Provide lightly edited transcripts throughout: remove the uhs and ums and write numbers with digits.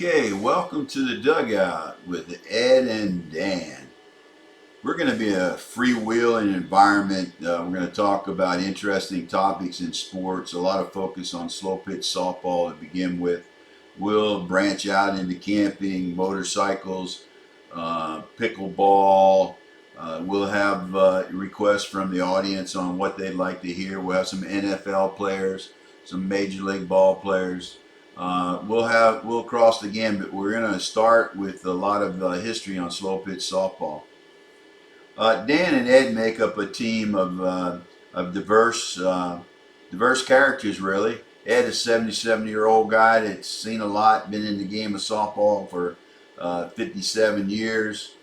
Okay, welcome to the Dugout with Ed and Dan. We're going to be a freewheeling environment. We're going to talk about interesting topics in sports, a lot of focus on slow pitch softball to begin with. We'll branch out into camping, motorcycles, pickleball. We'll have requests from the audience on what they'd like to hear. We'll have some NFL players, some Major League ball players. We'll cross the gambit. We're going to start with a lot of history on slow pitch softball. Dan and Ed make up a team of diverse characters, really. Ed is a 77-year-old guy that's seen a lot, been in the game of softball for 57 years.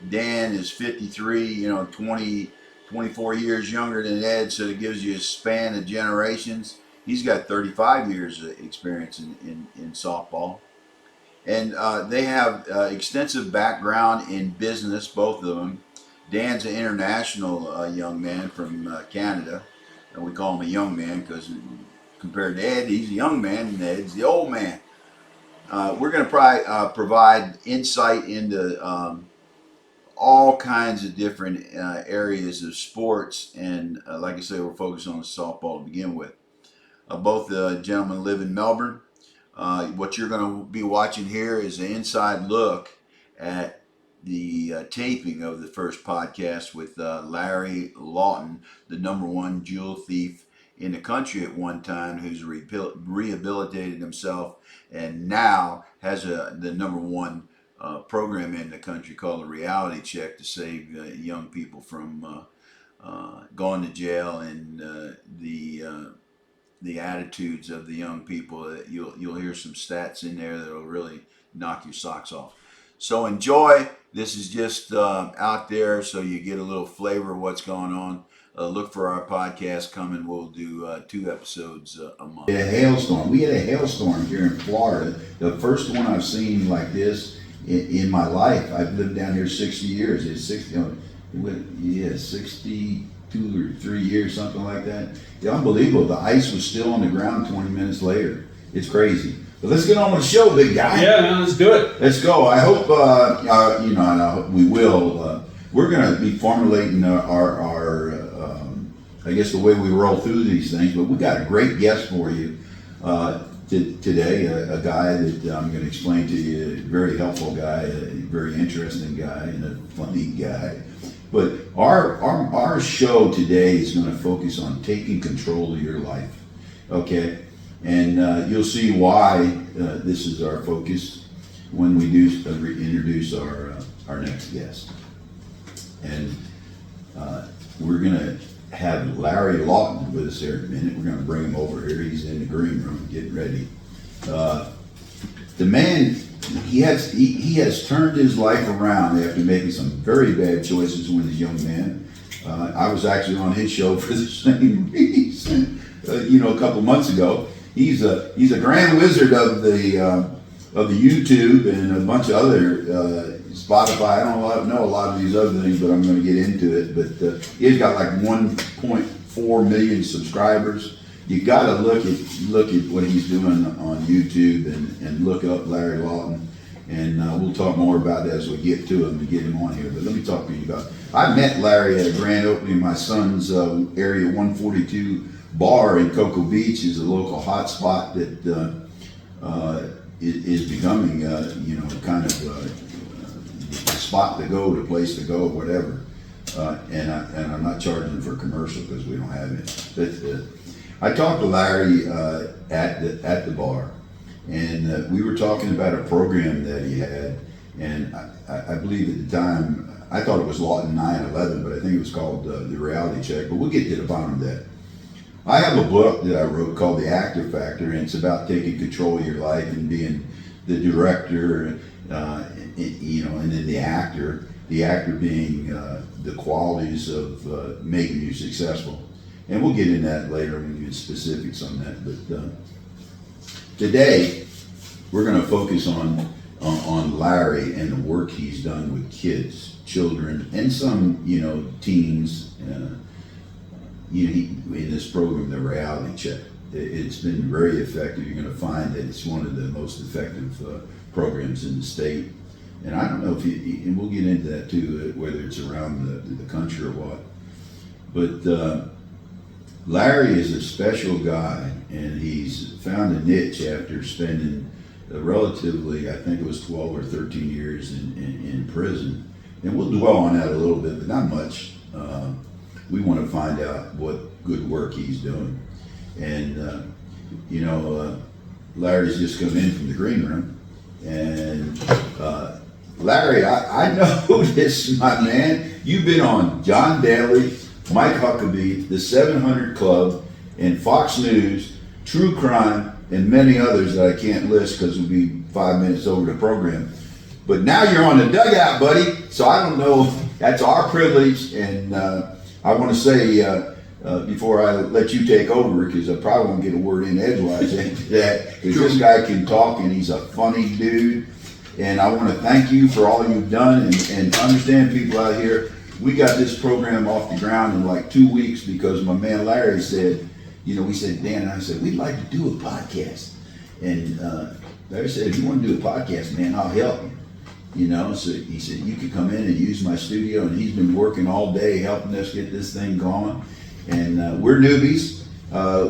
Dan is 53, 24 years younger than Ed, so it gives you a span of generations. He's got 35 years of experience in softball. And they have extensive background in business, both of them. Dan's an international young man from Canada. And we call him a young man because compared to Ed, he's a young man and Ed's the old man. We're going to provide insight into all kinds of different areas of sports. And like I say, we're focused on softball to begin with. Both gentlemen live in Melbourne. What you're going to be watching here is an inside look at the taping of the first podcast with Larry Lawton, the #1 jewel thief in the country at one time, who's rehabilitated himself and now has the #1 program in the country called the Reality Check to save young people from going to jail and the attitudes of the young people. You'll hear some stats in there that'll really knock your socks off. So enjoy. This is just out there so you get a little flavor of what's going on. Look for our podcast coming. We'll do 2 episodes a month. A hailstorm. We had a hailstorm here in Florida. The first one I've seen like this in my life. I've lived down here 60 years. It's 62 or 3 years, something like that. It's unbelievable. The ice was still on the ground 20 minutes later. It's crazy. But let's get on with the show, big guy. Yeah, man, let's do it. Let's go. I hope, and I hope we will. We're going to be formulating our I guess the way we roll through these things, but we got a great guest for you today, a guy that I'm going to explain to you, a very helpful guy, a very interesting guy, and a funny guy. But our show today is going to focus on taking control of your life, okay? And you'll see why this is our focus when we do introduce our next guest. And we're going to have Larry Lawton with us here in a minute. We're going to bring him over here. He's in the green room getting ready. The man, he has turned his life around after making some very bad choices when he was a young man. I was actually on his show for the same reason, a couple months ago. He's a grand wizard of the YouTube and a bunch of other Spotify. I don't know a lot of these other things, but I'm going to get into it. But he's got like 1.4 million subscribers. You got to look at what he's doing on YouTube and look up Larry Lawton. And we'll talk more about that as we get to him and get him on here. But let me talk to you about. I met Larry at a grand opening of my son's Area 142 bar in Cocoa Beach. Is a local hot spot that is becoming, kind of a spot to go, the place to go, whatever. And I'm not charging for commercial because we don't have it. But I talked to Larry at the bar, and we were talking about a program that he had, and I believe at the time I thought it was Lawton 9/11, but I think it was called the Reality Check. But we'll get to the bottom of that. I have a book that I wrote called The Actor Factor, and it's about taking control of your life and being the director, and then the actor being the qualities of making you successful. And we'll get into that later when we get specifics on that. But today, we're going to focus on Larry and the work he's done with kids, children, and some, teens. In this program, the Reality Check, it's been very effective. You're going to find that it's one of the most effective programs in the state. And I don't know if and we'll get into that too, whether it's around the country or what. But Larry is a special guy, and he's found a niche after spending relatively, I think it was 12 or 13 years in prison. And we'll dwell on that a little bit, but not much. We want to find out what good work he's doing. And, Larry's just come in from the green room. And Larry, I know this, my man. You've been on John Daly, Mike Huckabee, the 700 Club, and Fox News, True Crime, and many others that I can't list because it'll be 5 minutes over the program. But now you're on the Dugout, buddy. So I don't know. That's our privilege, and I want to say before I let you take over, because I probably won't get a word in edgewise after that, because this guy can talk and he's a funny dude. And I want to thank you for all you've done, and understand, people out here, we got this program off the ground in like 2 weeks because my man Larry said, we said, Dan and I said, we'd like to do a podcast. And Larry said, if you want to do a podcast, man, I'll help you. So he said, you could come in and use my studio, and he's been working all day helping us get this thing going. And we're newbies.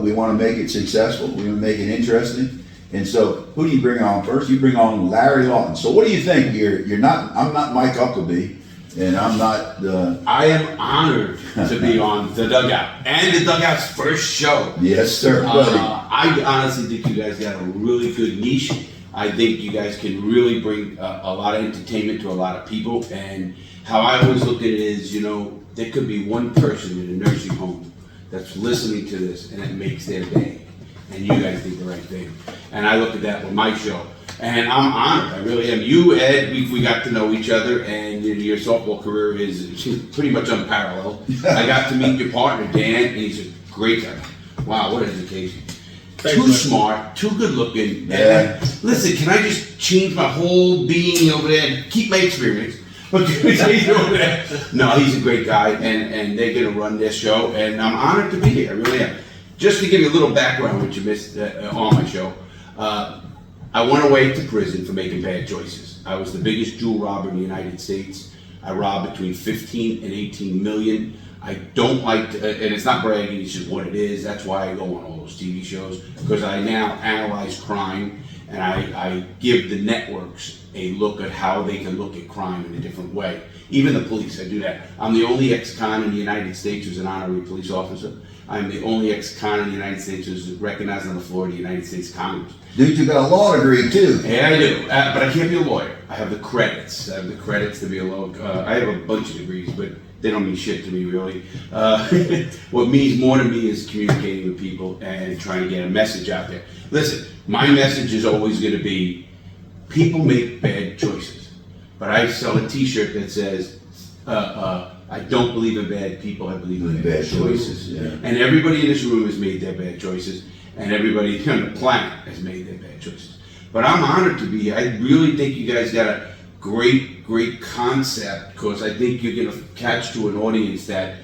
We want to make it successful. We want to make it interesting. And so, who do you bring on first? You bring on Larry Lawton. So, what do you think? I'm not Mike Huckabee, and I'm not. I am honored to be on the Dugout and the Dugout's first show. Yes, sir, buddy. I honestly think you guys got a really good niche. I think you guys can really bring a lot of entertainment to a lot of people. And how I always look at it is, there could be one person in a nursing home that's listening to this, and it makes their day. And you guys did the right thing. And I look at that with my show. And I'm honored, I really am. You, Ed, we got to know each other, and your softball career is pretty much unparalleled. I got to meet your partner, Dan, and he's a great guy. Wow, what an education. Thanks, too man. Smart, too good looking. Yeah. Listen, can I just change my whole being over there and keep my experience? But can I change over there? No, he's a great guy, and they're going to run their show, and I'm honored to be here, I really am. Just to give you a little background, which you missed on my show, I went away to prison for making bad choices. I was the biggest jewel robber in the United States. I robbed between 15 and 18 million. I don't like to, and it's not bragging, it's just what it is. That's why I go on all those TV shows, because I now analyze crime, and I give the networks a look at how they can look at crime in a different way. Even the police, I do that. I'm the only ex-con in the United States who's an honorary police officer. I'm the only ex-con in the United States who's recognized on the floor of the United States Congress. Dude, you got a law degree too. Yeah, I do, but I can't be a lawyer. I have the credits. I have the credits to be a lawyer. I have a bunch of degrees, but they don't mean shit to me, really. What means more to me is communicating with people and trying to get a message out there. Listen, my message is always going to be, people make bad choices. But I sell a t-shirt that says, I don't believe in bad people, I believe in bad choices. Yeah. And everybody in this room has made their bad choices, and everybody on the planet has made their bad choices. But I'm honored to be here. I really think you guys got a great concept, because I think you're going to catch to an audience that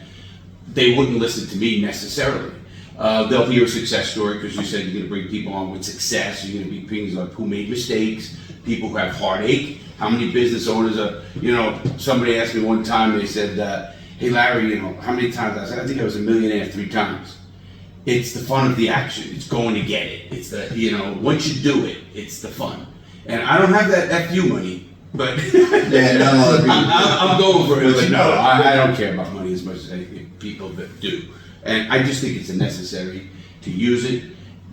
they wouldn't listen to me necessarily. They'll hear a success story, because you said you're going to bring people on with success. You're going to be things like who made mistakes, people who have heartache. How many business owners are, somebody asked me one time, they said, hey Larry, how many times? I said, I think I was a millionaire 3 times. It's the fun of the action. It's going to get it. It's the, once you do it, it's the fun. And I don't have that FU money, but Yeah, not a lot of people. I'm going for it. But But no, I don't care about money as much as I think people that do. And I just think it's necessary to use it,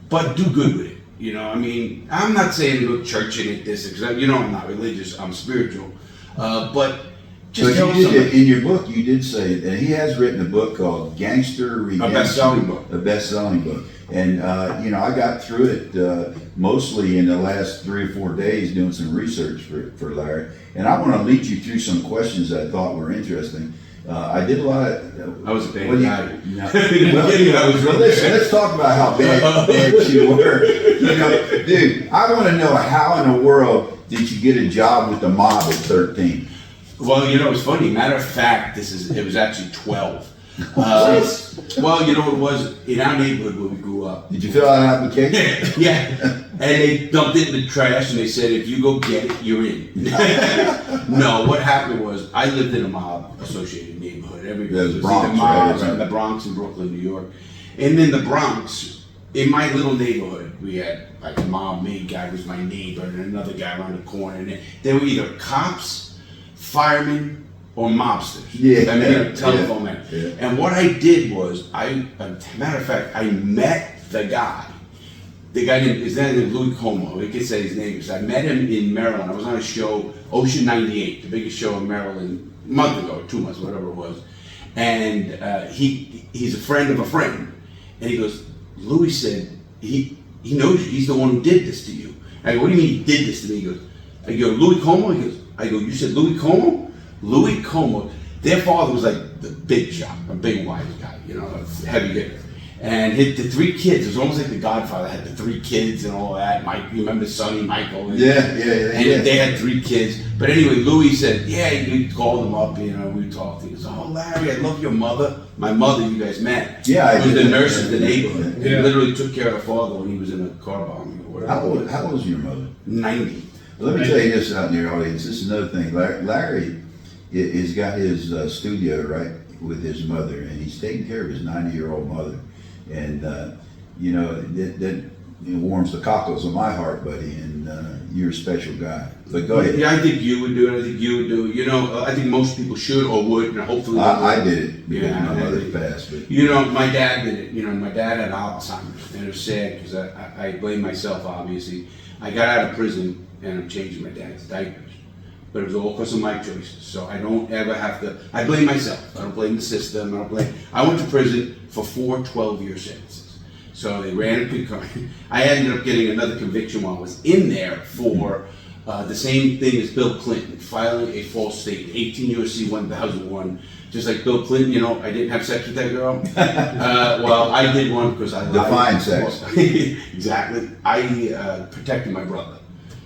but do good with it. I'm not saying go churching at this, because I'm not religious, I'm spiritual. But just But tell you somebody. did, in your book, you did say, and he has written a book called Gangster Redemption. A best-selling book. A best-selling book. And, I got through it mostly in the last 3 or 4 days doing some research for Larry. And I want to lead you through some questions that I thought were interesting. I did a lot of... I was a bad Well, guy. Listen, let's talk about how bad you were. Dude, I want to know, how in the world did you get a job with the mob at 13? Well, it's funny. Matter of fact, it was actually 12. Well, it was in our neighborhood where we grew up. Did you fill out an application? Yeah. And they dumped it in the trash and they said, if you go get it, you're in. No, what happened was I lived in a mob associated neighborhood. Everybody was Bronx, either mob, right? the Bronx in Brooklyn, New York. And in the Bronx, in my little neighborhood, we had like a mob maid guy was my neighbor and another guy around the corner. And they were either cops, firemen, or mobsters. Yeah. I mean, telephone man. Yeah. And what I did was, matter of fact, I met the guy. The guy named, his name is Louis Como. I can say his name because I met him in Maryland. I was on a show, Ocean 98, the biggest show in Maryland, a month ago, 2 months, whatever it was. And he's a friend of a friend. And he goes, Louis said, he knows you. He's the one who did this to you. I go, what do you mean he did this to me? He goes, I go, Louis Como? He goes, I go, you said Louis Como? Louis Como, their father was like the big shot, a big wise guy, you know, a heavy hitter. And the 3 kids, it was almost like the Godfather had the 3 kids and all that. Mike, you remember Sonny, Michael? And, and they had 3 kids. But anyway, Louis said, yeah, you called him up, you know, we talked. He goes, oh, Larry, I love your mother. My mother, you guys met. Yeah, I was did. the nurse of the neighborhood. Yeah. And literally took care of the father when he was in a car bombing or whatever. How old was your mother? 90. Well, let me tell you this out in your audience. This is another thing. Larry has got his studio right with his mother, and he's taking care of his 90-year-old mother. And you know that warms the cockles of my heart, buddy. And you're a special guy. But go ahead. Yeah, I think you would do it. I think you would do it. You know, I think most people should or would, and hopefully. I did it because Yeah, my mother passed. But you know, my dad did it. You know, my dad had Alzheimer's, and it was sad because I blame myself. Obviously, I got out of prison and I'm changing my dad's diapers. But it was all because of my choices. So I don't ever have to, I blame myself. I don't blame the system. I went to prison for 4 12-year sentences. So they ran a concurrent. I ended up getting another conviction while I was in there for the same thing as Bill Clinton, filing a false statement, 18 U.S.C. 1001. Just like Bill Clinton, you know, I didn't have sex with that girl. Well, I did one because I lied. Define sex. Exactly. I protected my brother.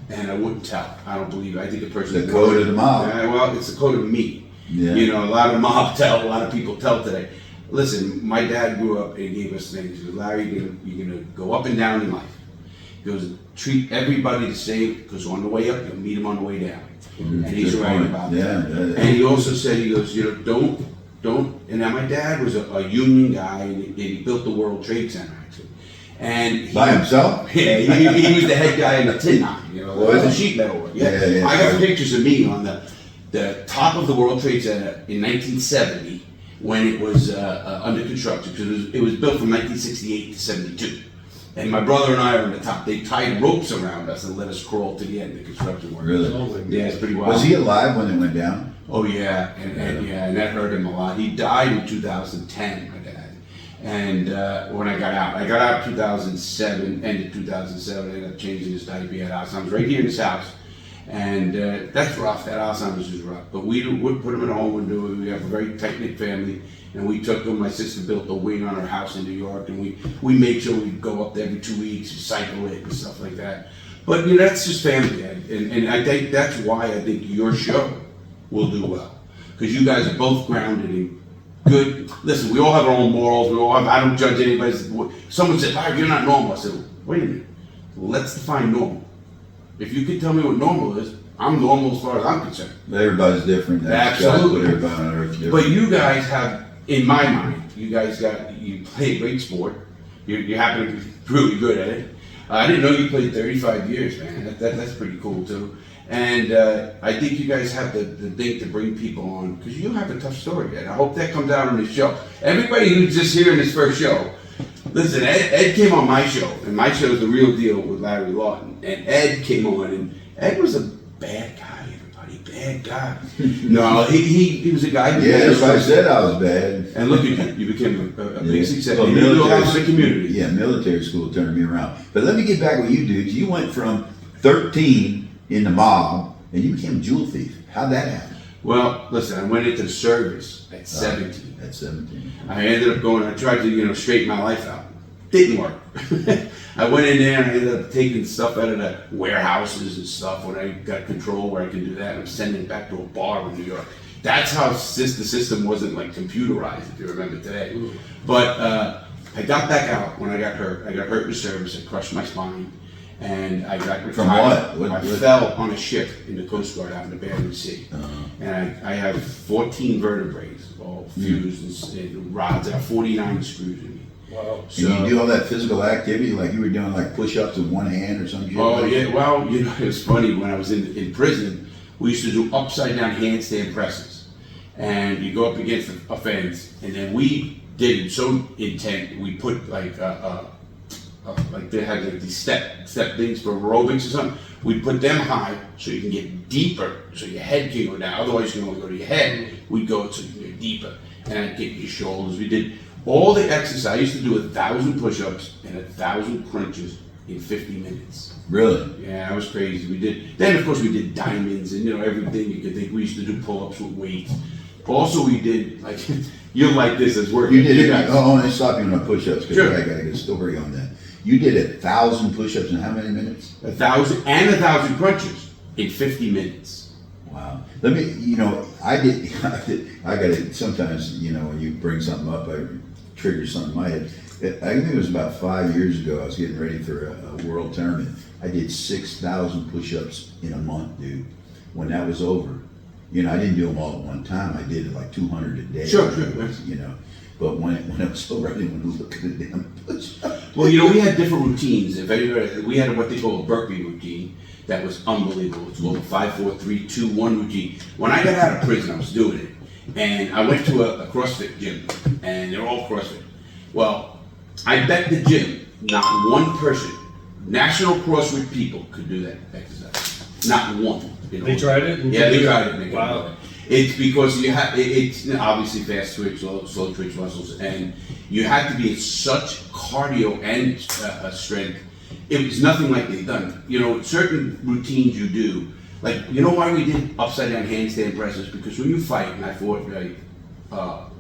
And I wouldn't tell. I don't believe it. I think a person. The code of the mob. Well, it's the code of me. Yeah. You know, a lot of mob tell. A lot of people tell today. Listen, my dad grew up and he gave us things. He goes, Larry, you're gonna go up and down in life. He goes, treat everybody the same because on the way up, you'll meet them on the way down. And he's right about that. And he also said, he goes, you know, don't. And now my dad was a union guy and he built the World Trade Center actually. And By himself? Yeah, he was the head guy in the tin mine, you know, the sheet metal work. Yeah. I got pictures of me on the top of the World Trade Center in 1970 when it was under construction because it was built from 1968 to 72. And my brother and I are on the top. They tied ropes around us and let us crawl to the end of the construction work. Really? Yeah, it's pretty wild. Was he alive when it went down? Oh yeah, and that hurt him a lot. He died in 2010, my dad. And when I got out 2007, end of 2007, I ended up changing his diaper. He had Alzheimer's right here in his house. And that's rough, that Alzheimer's is rough. But we put him in a home and do it. We have a very tight-knit family. And we took him, my sister built a wing on her house in New York. And we made sure we'd go up there every 2 weeks, cycle it and stuff like that. But you know, that's just family, Ed. And I think that's why I think your show will do well. Because you guys are both grounded in good. Listen, we all have our own morals. I don't judge anybody. Someone said, "Larry, you're not normal." I said, "Wait a minute. Let's define normal. If you can tell me what normal is, I'm normal as far as I'm concerned." Everybody's different. Absolutely. Everybody on earth different. But you guys have, in my mind, you play a great sport. You happen to be really good at it. I didn't know you played 35 years, man. That's pretty cool too. And I think you guys have the thing to bring people on because you have a tough story, Ed. I hope that comes out on this show. Everybody who's just hearing this first show, listen, Ed came on my show, and my show is The Real Deal with Larry Lawton. And Ed came on, and Ed was a bad guy, everybody, bad guy. No, he was a guy who... Yeah, everybody said I was bad. And look at you, you became a big success. Well, You do a lot for the community. Yeah, military school turned me around. But let me get back with you dudes. You went from 13 in the mob, and you became a jewel thief. How'd that happen? Well, listen, I went into the service at 17. At 17. I ended up going, I tried to, straighten my life out. Didn't work. I went in there and I ended up taking stuff out of the warehouses and stuff when I got control where I could do that. I'm sending it back to a bar in New York. That's how the system wasn't like computerized, if you remember today. But I got back out when I got hurt. I got hurt in the service. I crushed my spine. and I got retired. From what? I fell on a ship in the Coast Guard out in the Bering Sea. And I have 14 vertebrae, all fused and rods. I have 49 screws in me. Wow. So, and you do all that physical activity like you were doing, like push-ups with one hand or something? oh yeah, well, you know, it was funny when I was in prison. We used to do upside-down handstand presses, and you go up against a fence, and then we did it so intent. We put like they had like these step things for aerobics or something. We put them high so you can get deeper, so your head can go down. Otherwise, you can only go to your head. We'd go so you can get deeper, and I'd get your shoulders. We did all the exercise. I used to do 1,000 push-ups and 1,000 crunches in 50 minutes. Really? Yeah, that was crazy. We did. Then of course we did diamonds and everything you could think. We used to do pull-ups with weights. Also, we did like you'll like this as work. You did it. guys. Oh, let me stop you on the push-ups because Sure. I got a good story on that. You did 1,000 push-ups in how many minutes? 1,000 and 1,000 crunches in 50 minutes. Wow. Let me, I got it. Sometimes, when you bring something up, I trigger something in my head. I think it was about 5 years ago. I was getting ready for a world tournament. I did 6,000 push-ups in a month, dude. When that was over, I didn't do them all at one time. I did like 200 a day. Sure. But when it was over, I didn't want to look at the damn push-ups. Well, we had different routines. If anybody, we had what they call a burpee routine that was unbelievable. It's called a 5, 4, 3, 2, 1 routine. When I got out of prison, I was doing it, and I went to a CrossFit gym, and they're all CrossFit. Well, I bet the gym, not one person, national CrossFit people could do that exercise. Not one. They tried it? Yeah, they tried it. And they couldn't Wow. do it. It's because you have, it's obviously fast twitch, slow twitch muscles, and you have to be in such cardio and strength. It was nothing like they've done. Certain routines you do, like, why we did upside down handstand presses? Because when you fight, and I fought like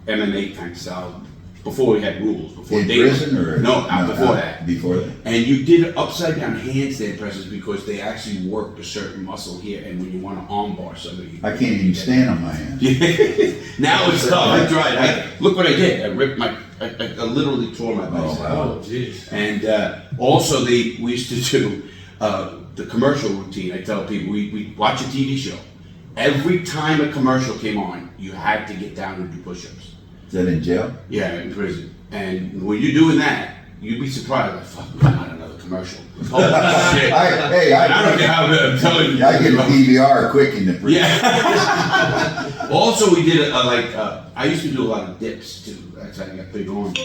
MMA kind of style, before we had rules. Before In they prison or? No, before that. Before that. And you did upside down handstand presses because they actually worked a certain muscle here, and when you want to arm bar somebody. I can't even stand on my hands. Now it's tough. I tried. Look what I did. I ripped I literally tore my bicep. Oh, wow. Oh, jeez. And also, we used to do the commercial routine. I tell people, we watch a TV show. Every time a commercial came on, you had to get down and do push-ups. Is that in jail? Yeah, in prison. And when you're doing that, you'd be surprised. Like, fuck, not another commercial. Holy shit. I don't care how I'm telling you. I get a DVR quick in the prison. Yeah. Also, we did I used to do a lot of dips too. That's how I got big arms.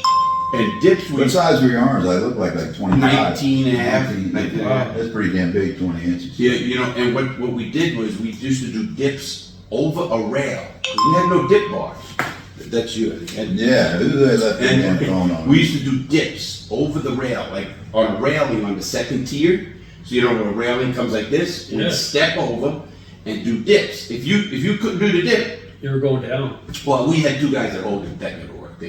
And dips, What size were your arms? I look like 25. 19 and a half. 19 and a half. That's pretty damn big, 20 inches. Yeah, and what we did was we used to do dips over a rail. We had no dip bars. That's you. Yeah, who left that damn phone on? We used to do dips over the rail, like on a railing on the second tier. So when a railing comes like this, we'd step over and do dips. If you couldn't do the dip, You were going down. well, we had two guys that hold it. That never worked.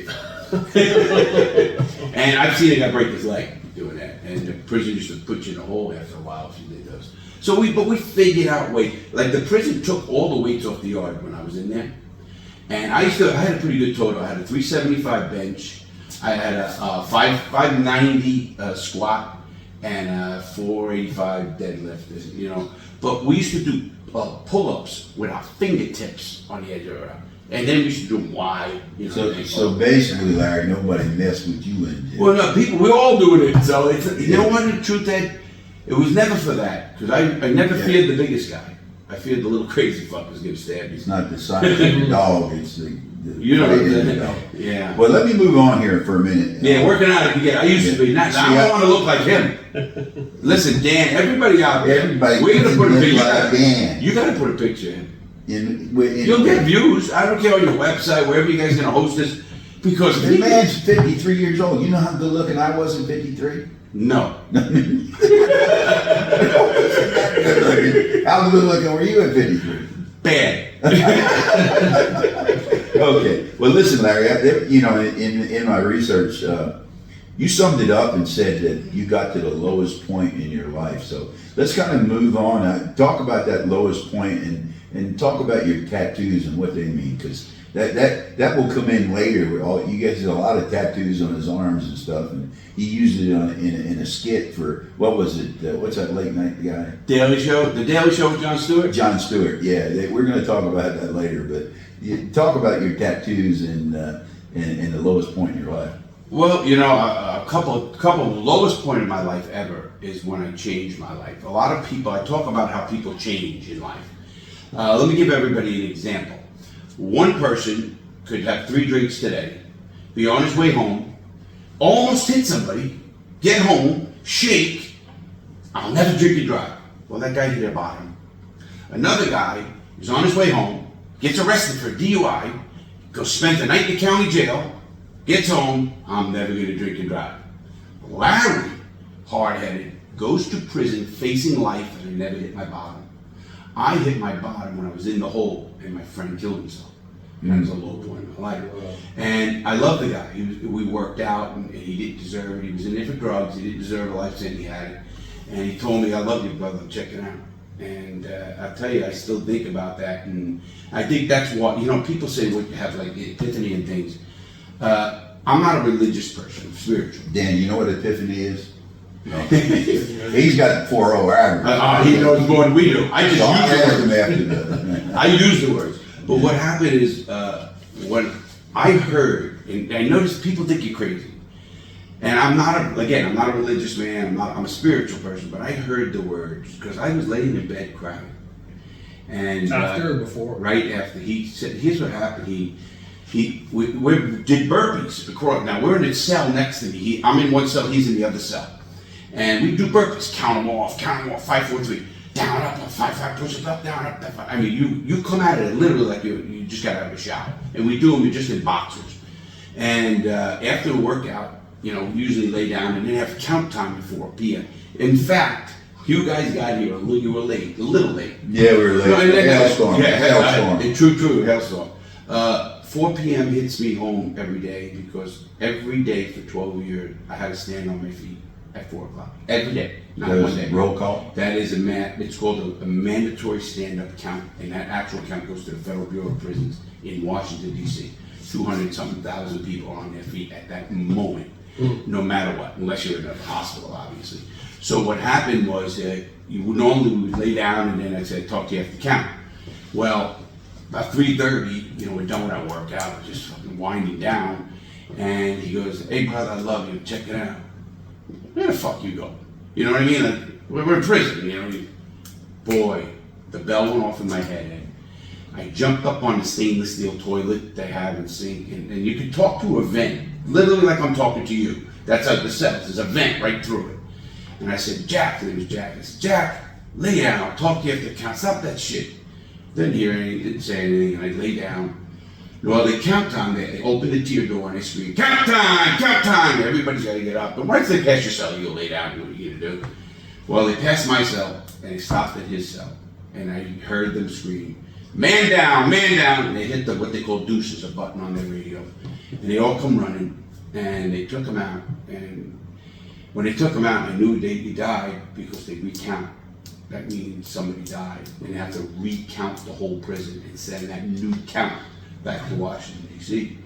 And I've seen a guy break his leg doing that. And the prison used to put you in a hole after a while if you did those. So we figured out weight. Like the prison took all the weights off the yard when I was in there. And I had a pretty good total. I had a 375 bench, I had a 590 squat, and a 485 deadlift. But we used to do pull-ups with our fingertips on the edge of our, and then we used to do them wide. So basically, Larry, nobody messed with you in jail. Well, no, we're all doing it. So you know what? The truth is, it was never for that because I never feared the biggest guy. I feared the little crazy fuckers getting stabbed. It's not the size of the dog, it's the weight of the dog. Yeah. Well, let me move on here for a minute. Yeah, working out again. I used to be. Now I don't want to look like him. Listen, Dan, everybody out there, Everybody we're gonna put a look picture. like Dan. You gotta put a picture in. In You'll get views. I don't care on your website, wherever you guys gonna host this, because The man's 53 years old. You know how good looking I was at 53? No. How good looking were you at 53? Bad. Okay. Well, listen, Larry. In my research, you summed it up and said that you got to the lowest point in your life. So let's kind of move on. Talk about that lowest point and and talk about your tattoos and what they mean, because that will come in later. You guys have a lot of tattoos on his arms and stuff, and he used it in a skit for, what was it? What's that late night guy? Daily Show, the Daily Show with Jon Stewart. Jon Stewart. Yeah, we're going to talk about that later. But you talk about your tattoos and the lowest point in your life. Well, you know, a couple lowest point in my life ever is when I changed my life. A lot of people, I talk about how people change in life. Let me give everybody an example. One person could have 3 drinks today, be on his way home, almost hit somebody, get home, shake, I'll never drink and drive. Well, that guy hit a bottom. Another guy is on his way home, gets arrested for DUI, goes spend the night in the county jail, gets home, I'm never going to drink and drive. Larry, hard-headed, goes to prison facing life, and I never hit my bottom. I hit my bottom when I was in the hole and my friend killed himself. That was a low point in my life. And I love the guy. We worked out, and he didn't deserve it. He was in there for drugs. He didn't deserve a life sentence. He had it. And he told me, I love you, brother. Check it out. And I'll tell you, I still think about that. And I think that's what, you know, people say what you have like the epiphany and things. I'm not a religious person. I'm spiritual. Dan, you know what epiphany is? No. He's got 4.0 average. He knows more than we do. I just So I'll use ask the him words. after that. I use the words. But what happened is, when I heard, and I noticed people think you're crazy. And I'm not a religious man, I'm a spiritual person, but I heard the words, because I was laying in bed crying. And After or before? Right after. He said, here's what happened. We did burpees. Now we're in a cell next to me. I'm in one cell, he's in the other cell. And we do burpees, count them off, 5, 4, 3. Down, up, 5, push it up, down, up, down. I mean, you come at it literally like you just got out of a shower. And we do them, you're just in boxers. And after the workout, you know, we usually lay down and then have count time at 4 p.m. In fact, you guys got here, you were late, a little late. Yeah, we were late. Hailstorm. Hailstorm. True, hailstorm. 4 p.m. hits me home every day, because every day for 12 years, I had to stand on my feet at 4 o'clock. Every day, not one day. Roll call? That is it's called a mandatory stand-up count, and that actual count goes to the Federal Bureau of Prisons in Washington, D.C. 200-something thousand people on their feet at that moment, no matter what, unless you're in a hospital, obviously. So what happened was we would lay down, and then I said, talk to you after the count. Well, about 3:30, you know, we're done with our workout, just fucking winding down, and he goes, hey brother, I love you, check it out. Where the fuck you go? You know what I mean? Like, we're in prison, you know. Boy, the bell went off in my head. And I jumped up on the stainless steel toilet they have in the sink, and you can talk through a vent, literally like I'm talking to you. That's like the cells. There's a vent right through it. And I said, Jack, his name was Jack. I said, Jack, lay down. I'll talk to you after the count. Stop that shit. Didn't hear anything, didn't say anything, and I lay down. Well, they count time there. They open the tier door and they scream, count time! Everybody's got to get up. But once they pass your cell, you go lay down and do what you got to do. Well, they passed my cell and they stopped at his cell. And I heard them scream, man down! And they hit what they call deuces, a button on their radio. And they all come running, and they took him out. And when they took him out, I knew he died, because they recount. That means somebody died. And they have to recount the whole prison and send that new count back to Washington, D.C.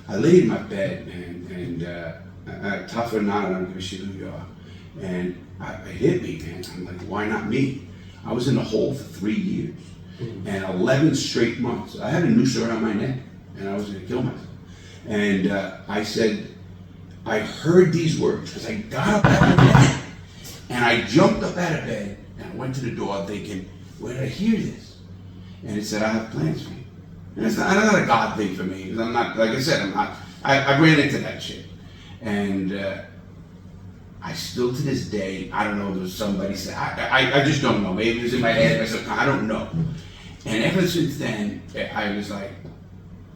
I laid in my bed, and tough or not, I don't give a shit who you are. And it hit me, man. I'm like, why not me? I was in the hole for 3 years and 11 straight months. I had a noose around my neck, and I was going to kill myself. And I said, I heard these words, because I got up out of bed, and I jumped up out of bed, and I went to the door thinking, where did I hear this? And it said, I have plans for you. And it's not a God thing for me, because I'm not, like I said, I ran into that shit. And I still, to this day, I don't know if there was somebody said, I just don't know. Maybe it was in my head, I don't know. And ever since then, I was like,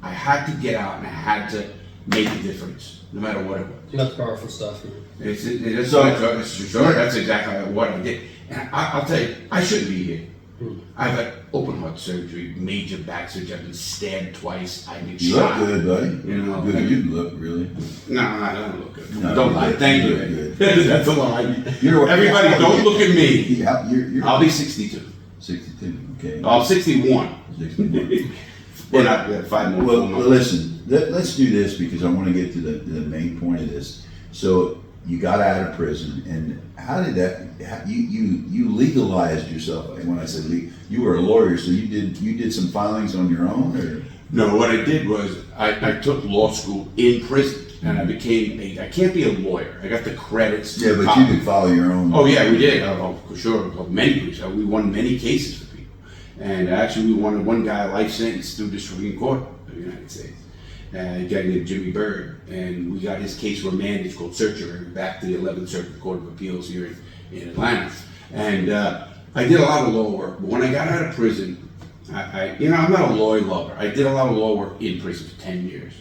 I had to get out and I had to make a difference, no matter what it was. That's powerful stuff. It's that's exactly what I did. And I'll tell you, I shouldn't be here. I've had open heart surgery, major back surgery. I've been stabbed twice. I've been You shot. look good, buddy. You know, Good. You look really. No, I don't look good. No, Don't you lie. look Thank good. you. That's a lie. You're- Everybody, don't look at me. You're I'll be 62. 62. Okay. Oh, 61. 61. Then I got 5 more. Well, 4 more. listen. Let's do this because I want to get to the main point of this. So you got out of prison, and how did that? You legalized yourself. And when I said you were a lawyer, so you did some filings on your own, or? No, what I did was I took law school in prison, and I became I can't be a lawyer. I got the credits. Yeah, but you could file your own. Oh yeah, we did. Oh, for sure. Many cases. We won many cases for people, and actually we won one guy a life sentence through the Supreme Court of the United States. A guy named Jimmy Bird, and we got his case remanded. It's called certiorari back to the 11th Circuit Court of Appeals here in Atlanta. And I did a lot of law work. But when I got out of prison, I'm not a lawyer lover. I did a lot of law work in prison for 10 years.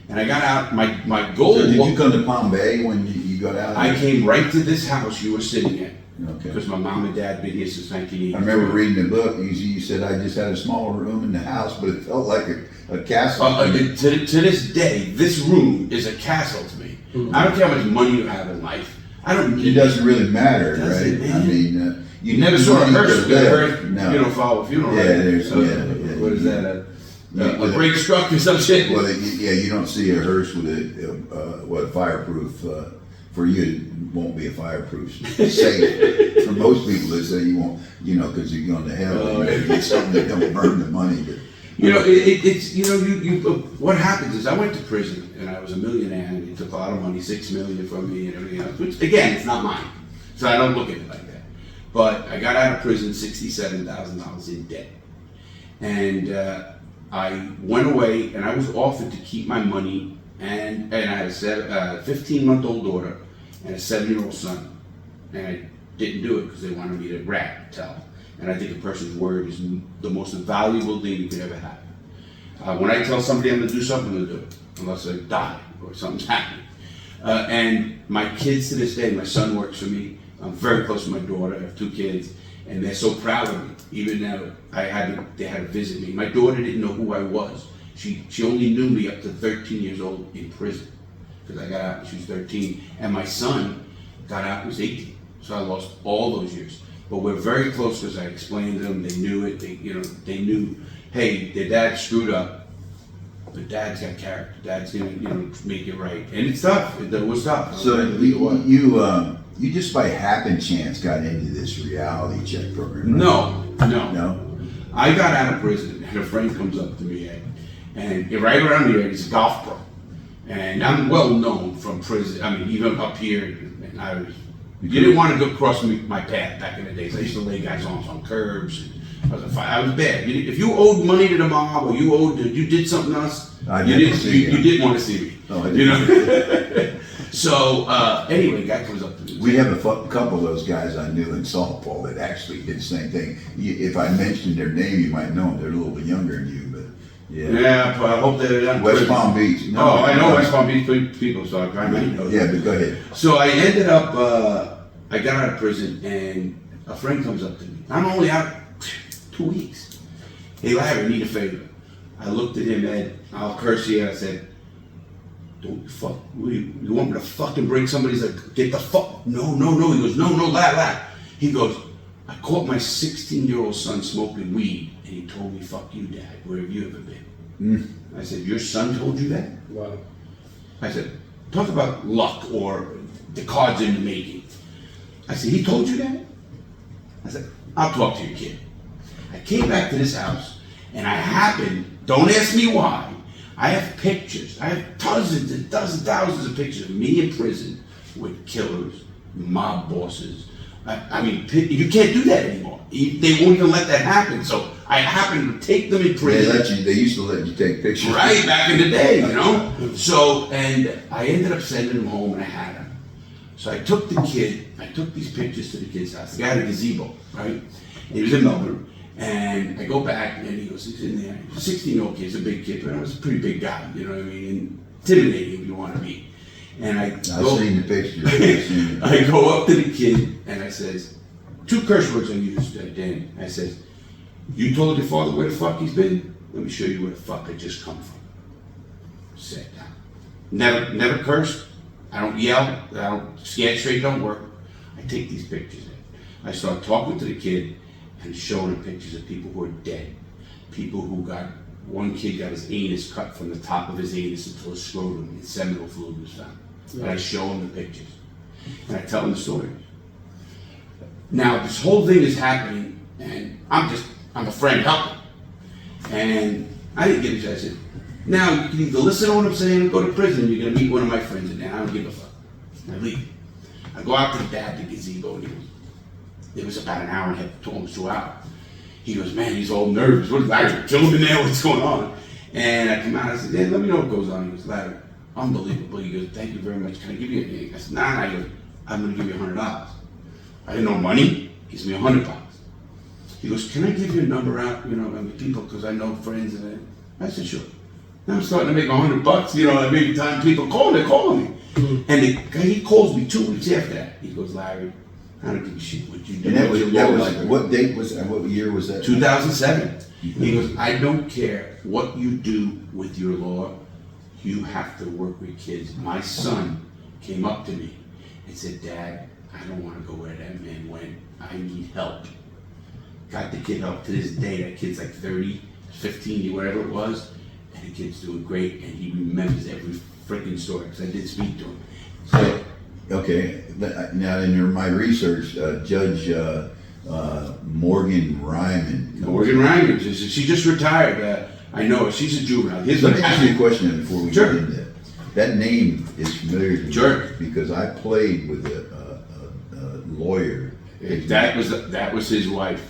And I got out. My goal. So did you come to Palm Bay when you got out? I came right to this house you were sitting in. Okay. Because my mom and dad been here since 1980. I remember reading the book. You said I just had a small room in the house, but it felt like a castle. To this day, this room is a castle to me. Mm-hmm. I don't care how much money you have in life. I don't need It doesn't really matter, Does right? it, man? I mean, You never saw a hearse. No. Follow a funeral. Yeah, right? there's What is that? A with brake struck or some shit. Well, yeah, you don't see a hearse with a fireproof. For you, it won't be a fireproof safe. For most people, they say you won't, because you're going to hell. You get something that don't burn the money. But What happens is I went to prison and I was a millionaire and they took a lot of money, $6 million from me and everything else, which again, it's not mine. So I don't look at it like that. But I got out of prison $67,000 in debt. And I went away and I was offered to keep my money and I had a 15-month-old daughter and a 7-year-old son. And I didn't do it because they wanted me to rat tell. And I think a person's word is the most valuable thing you could ever have. When I tell somebody I'm going to do something, I'm going to do it, unless I die or something's happening. And my kids to this day, my son works for me. I'm very close to my daughter. I have 2 kids, and they're so proud of me. Even now, they had to visit me. My daughter didn't know who I was. She only knew me up to 13 years old in prison, because I got out when she was 13, and my son got out when he was 18. So I lost all those years. But we're very close because I explained to them. They knew it. They knew, hey, their dad screwed up, but Dad's got character. Dad's gonna, make it right. And it's tough. It was tough. So you just by happen chance got into this reality check program, right? No. I got out of prison, and a friend comes up to me, and right around here, he's a golf pro, and I'm well known from prison. I mean, even up here, and I was. You didn't want to go cross my path back in the days. I used to lay guys on curbs. I was bad. If you owed money to the mob or you did something else, you didn't want to see me. Oh, I didn't. So anyway, guy comes up to me. We have a couple of those guys I knew in Salt Paul that actually did the same thing. If I mentioned their name, you might know them. They're a little bit younger than you, but yeah. Yeah, I hope they're not West Palm Beach. I know West Palm Beach people, so I might know. Yeah, but go ahead. So I ended up. I got out of prison, and a friend comes up to me. I'm only out 2 weeks. Hey, Larry, I need a favor. I looked at him, Ed. I'll curse you. I said, "Don't fuck. You want me to fucking bring somebody's like get the fuck? No. He goes, no, Larry. He goes, I caught my 16-year-old son smoking weed, and he told me, fuck you, Dad. Where have you ever been? I said, your son told you that? Wow. I said, talk about luck or the cards in the making. I said, he told you that? I said, I'll talk to your kid. I came back to this house, and I happened, don't ask me why, I have pictures. I have dozens and dozens, thousands of pictures of me in prison with killers, mob bosses. I mean, you can't do that anymore. They won't even let that happen. So I happened to take them in prison. They used to let you take pictures. Right, back in the day, So, and I ended up sending them home, and I had them. So I took these pictures to the kid's house. The guy had a gazebo, right? He was in Melbourne. And I go back, and he goes, he's in there. 16-year-old kid, he's a big kid, but I was a pretty big guy, you know what I mean? Intimidating if you want to be. And I've seen the pictures. I go up to the kid, and I says, 2 curse words I used, Danny. I says, you told your father where the fuck he's been? Let me show you where the fuck I just come from. Sat down. Never cursed. I don't yell. I don't scared straight don't work. I take these pictures in. I start talking to the kid, and showing him pictures of people who are dead, people who one kid got his anus cut from the top of his anus until his scrotum and seminal fluid was found. And I show him the pictures, and I tell him the stories. Now this whole thing is happening, and I'm a friend helping, and I didn't give a shit. I said, now you can either listen to what I'm saying or go to prison. You're gonna meet one of my friends, and I don't give a fuck. I leave. I go out to the gazebo, and it was about an hour and a half, almost 2 hours. He goes, man, he's all nervous. What is Larry? Kill him in there, what's going on? And I come out, I said, yeah, let me know what goes on. He goes, Larry, unbelievable. He goes, thank you very much. Can I give you anything? I said, nah. He goes, I'm gonna give you $100. I didn't know money. He gives me $100. He goes, can I give you a number out, with people, because I know friends, and I said, sure. Now I'm starting to make $100, every time people call, they're calling me. And he calls me 2 weeks after that. He goes, Larry, I don't give a shit what you do. And that was what date was that? What year was that? 2007. He goes, I don't care what you do with your law, you have to work with kids. My son came up to me and said, Dad, I don't want to go where that man went. I need help. Got the kid help. To this day, that kid's like 30, 15, whatever it was, and the kid's doing great, and he remembers every freaking story, because I did speak to him. So, okay, now in my research, Judge Morgan Ryman. Morgan Ryman, she just retired. I know her. She's a juvenile. Here's Let what me ask you a happened. question before we Sure. get into that. That name is familiar to me Sure. because I played with a lawyer. That was his wife.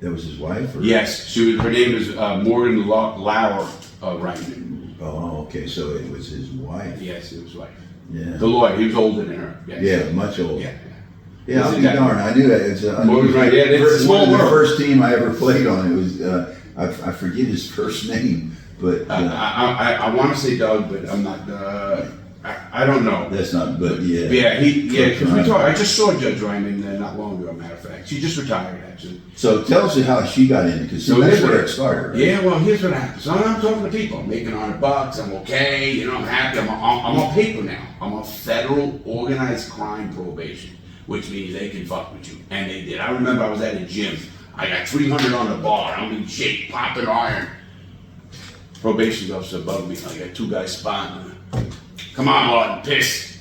That was his wife? Or? Yes, her name is Morgan Lauer Ryman. Oh, okay, so it was his wife. Yes, it was wife. Yeah. The lawyer, he was older than her. Yes. Yeah, much older. Yeah. Yeah, I'll be Exactly. darned. I knew that. It's Morgan's right. Yeah, it's a small one of the world. first team I ever played on. It was I forget his first name, but I want to say Doug, but I'm not. I don't know. that's not. But yeah. Because we talked. I just saw Judge Ryman not long ago. Matter of fact, she just retired actually. So tell us how she got in because So that's here's where what- it started. Right? Yeah, well, here's what happens. So I'm talking to people. I'm making $100. I'm okay. I'm happy. I'm on paper now. I'm on federal organized crime probation, which means they can fuck with you, and they did. I remember I was at a gym. I got 300 on the bar. I'm in shape, popping iron. Probation officer above me. I got 2 guys spotting me. Come on, Lawton, piss.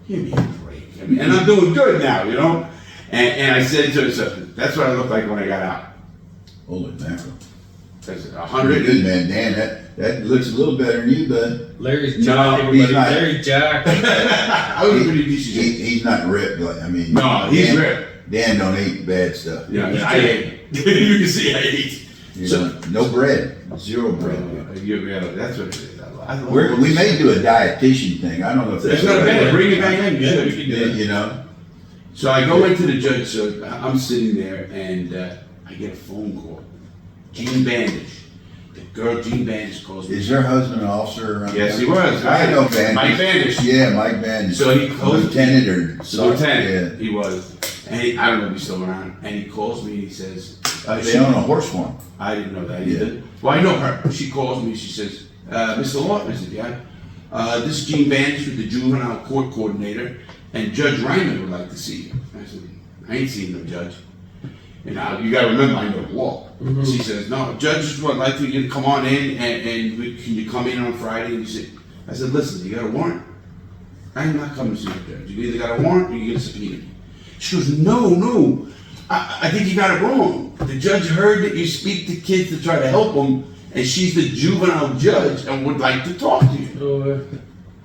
Give me a break. And I'm doing good now, And I said to her, so that's what I looked like when I got out. Holy mackerel! That's Pretty 100. good, man. Dan, that looks a little better than you, bud. Larry's No, jacked. Everybody. he's not. Larry jacked. I was a pretty decent shape. He's not ripped. No, he's Dan, ripped. Dan don't eat bad stuff. Yeah, I ate. You can see I ate. No bread, 0 bread. That's what it is. I love We may do a dietitian thing. I don't know if It's that's not right. bad. Bring it back in. Yeah, Yeah, we can do that. So I go into the judge. So I'm sitting there, and I get a phone call. Jean Bandish. The girl Jean Bandish calls me. Is her husband an officer around Yes, there? he was. I know Bandish. Mike Bandish. Yeah, Mike Bandish. So he calls Lieutenant or The something. lieutenant, he was. And I don't know if he's still around. And he calls me and he says, They own a horse farm. I didn't know that Yeah. either. Well, I know her. She calls me. She says, Mr. Lawton, I said, yeah. This is Jean Bandish with the juvenile court coordinator, and Judge Ryman would like to see you. I said, I ain't seen no judge. And you got to remember, I know the law. She says, no, judges would like for you to come on in, and can you come in on Friday? And I said, listen, you got a warrant? I'm not coming to see the judge. You either got a warrant or you get a subpoena. She goes, no. I think you got it wrong. The judge heard that you speak to kids to try to help them, and she's the juvenile judge and would like to talk to you. Oh,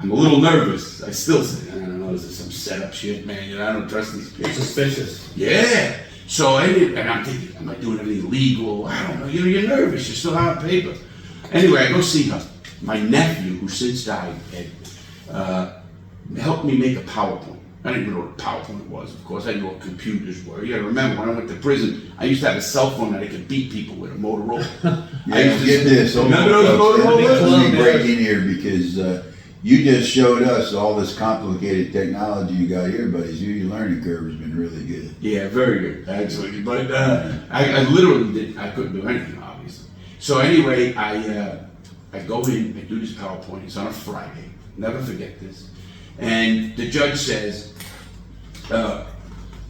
I'm a little nervous. I still say, I don't know, this is some setup shit, man. I don't trust these people. suspicious. Yeah. So, and I'm thinking, am I doing everything legal? I don't know. You're nervous. You're still out on paper. Anyway, I go see her. My nephew, who since died, had helped me make a PowerPoint. I didn't know what a PowerPoint was, of course. I knew what computers were. You gotta remember, when I went to prison, I used to have a cell phone that I could beat people with, a Motorola. I Yeah, used to get this. Hold on, Remember those folks. Motorola? Let me break in here because you just showed us all this complicated technology you got here, buddies. Your learning curve has been really good. Yeah, very good, actually. But I literally I couldn't do anything, obviously. So anyway, I go in, I do this PowerPoint. It's on a Friday. Never forget this. And the judge says,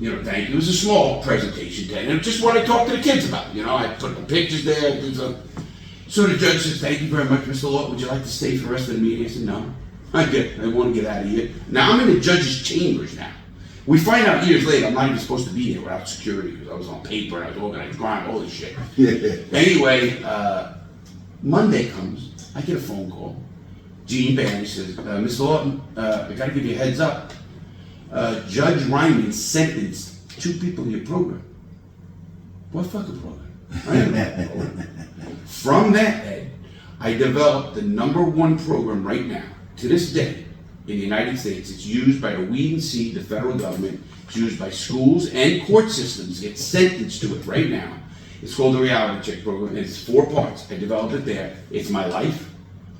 thank you. It was a small presentation day, and just what I talked to the kids about. I put the pictures there. So the judge says, "Thank you very much, Mr. Lawton. Would you like to stay for the rest of the meeting?" I said, "No, I want to get out of here." Now I'm in the judge's chambers now. We find out years later I'm not even supposed to be here without security because I was on paper and I was organized crime, all this shit. Anyway, Monday comes, I get a phone call. Gene Bandy says, "Mr. Lawton, I got to give you a heads up. Judge Ryman sentenced 2 people in your program." What fucking program? I didn't know. From that, Ed, I developed the #1 program right now, to this day, in the United States. It's used by the weed and seed, the federal government. It's used by schools and court systems. Get sentenced to it right now. It's called the Reality Check Program, and it's 4 parts. I developed it there. It's my life,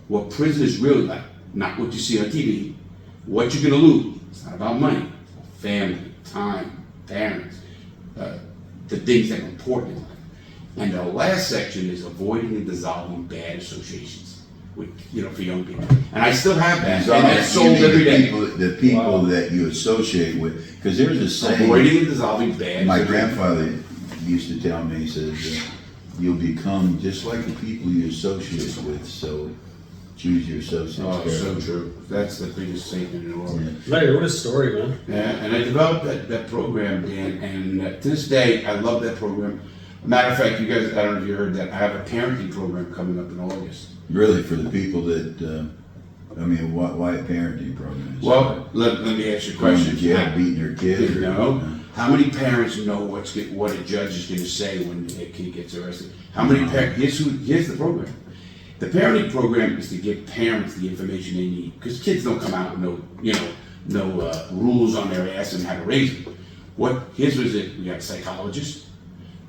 what prison is really like, not what you see on TV, what you're gonna lose. It's not about money, family, time, parents, the things that are important in life. And the last section is avoiding and dissolving bad associations with, for young people. And I still have that, and that's sold every day. The people that you associate with, because there's a saying. Avoiding and dissolving bad. My grandfather used to tell me, he says, "You'll become just like the people you associate with, so choose your associates." Oh, so true. That's the biggest statement in the world. Yeah. Larry, what a story, man. Yeah, and I developed that program, Dan, and to this day, I love that program. Matter of fact, you guys, I don't know if you heard that, I have a parenting program coming up in August. Really, for the people that, why a parenting program? Well, let me ask you a question. Yeah, beating their kid? No. How many parents know what a judge is going to say when a kid gets arrested? How many parents? Here's the program. The parenting program is to give parents the information they need, because kids don't come out with no rules on their ass and how to raise them. Here's what it. We have a psychologist.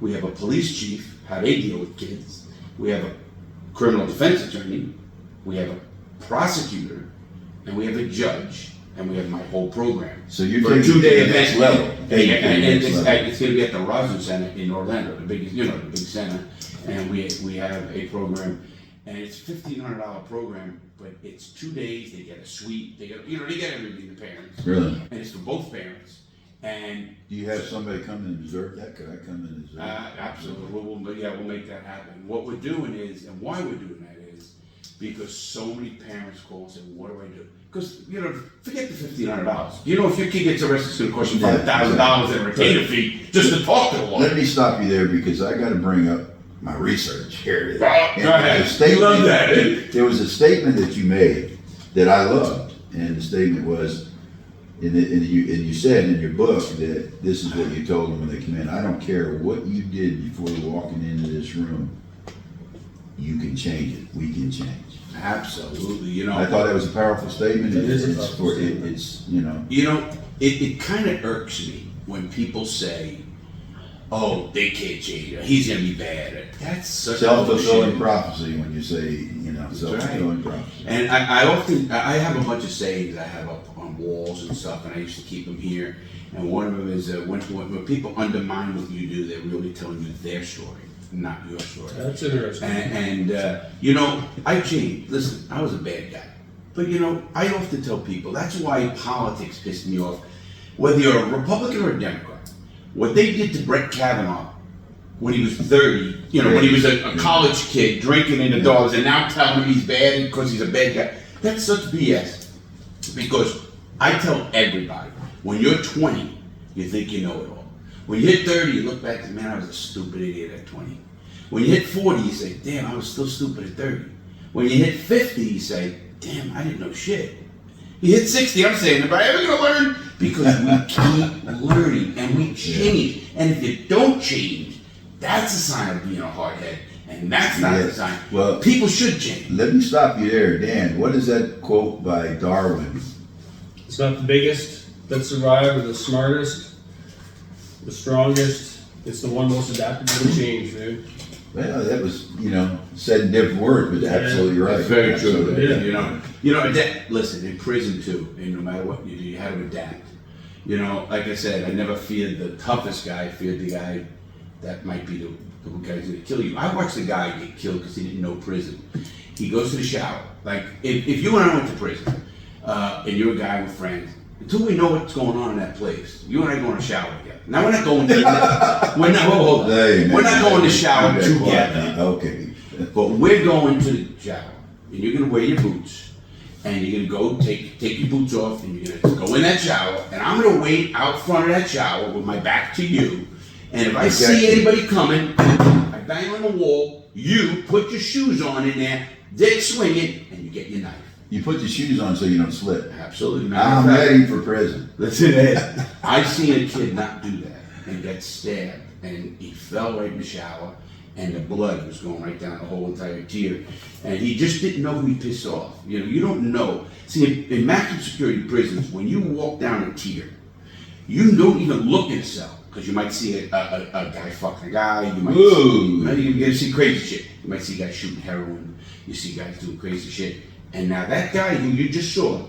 We have a police chief, how they deal with kids. We have a criminal defense attorney. We have a prosecutor, and we have a judge, and we have my whole program. So you're for a taking 2-day it to the next event. level. And it's going to be at the Roslyn Center in Orlando, the big center. And we have a program, and it's $1,500 program, but it's 2 days. They get a suite. They get everything. The parents. Really? And it's for both parents. And Do you have somebody come and observe that? Could I come and observe? Absolutely. We'll make that happen. What we're doing is, and why we're doing that is, because so many parents call and say, "What do I do?" Because forget the $1,500. If your kid gets arrested, it's going to cost you $5,000 in a retainer fee just to talk to the lawyer. Let me stop you there because I got to bring up my research. Here it is. Go ahead. There was a statement that you made that I loved, and the statement was. And you said in your book that this is what you told them when they come in. "I don't care what you did before walking into this room. You can change it. We can change." Absolutely. I thought that was a powerful statement. It is a powerful statement. It kind of irks me when people say, "Oh, they can't change. He's going to be bad." That's such self-fulfilling bullshit. prophecy when you say, self-fulfilling prophecy. And I have a bunch of sayings I have up on walls and stuff, and I used to keep them here. And one of them is when people undermine what you do, they're really telling you their story, not your story. That's interesting. I changed. Listen, I was a bad guy. But I often tell people, that's why politics pissed me off. Whether you're a Republican or a Democrat, what they did to Brett Kavanaugh when he was 30, when he was a college kid drinking in the dogs, and now telling him he's bad because he's a bad guy, that's such BS. Because I tell everybody, when you're 20, you think you know it all. When you hit 30, you look back and say, "Man, I was a stupid idiot at 20. When you hit 40, you say, "Damn, I was still stupid at 30. When you hit 50, you say, "Damn, I didn't know shit." You hit 60, I'm saying, "Am I ever going to learn?" Because we keep learning and we change. And if you don't change, that's a sign of being a hardhead. And that's not a sign. Well, people should change. Let me stop you there, Dan. What is that quote by Darwin? It's not the biggest that survive or the smartest, the strongest. It's the one most adaptable to change, dude. Well, that was, said in different words, but absolutely right. That's very true. Yeah. Listen, in prison too, and no matter what you do, you have to adapt. Like I said, I never feared the toughest guy. I feared the guy that might be the guy who's going to kill you. I watched the guy get killed because he didn't know prison. He goes to the shower. Like, if you and I went to prison, and you're a guy with friends, until we know what's going on in that place, you and I go in a shower together. Now we're not going to, we're not, hold on. Hey, We're not going to man, shower you got quiet together. now. Okay. But we're going to the shower, and you're gonna wear your boots, and you're gonna go take your boots off, and you're gonna go in that shower, and I'm gonna wait out front of that shower with my back to you, and if I see anybody coming, I bang on the wall, you put your shoes on in there, dick swing it, and you get your knife. You put your shoes on so you don't slip. Absolutely. I'm ready for prison. Listen, Ed, I seen a kid not do that and get stabbed, and he fell right in the shower, and the blood was going right down the whole entire tier, and he just didn't know who he pissed off. You know, you don't know. See, in maximum security prisons, when you walk down a tier, you don't even look in a cell, because you might see a guy fucking a guy, you might see crazy shit. You might see guys shooting heroin, you see guys doing crazy shit, and now that guy who you just saw,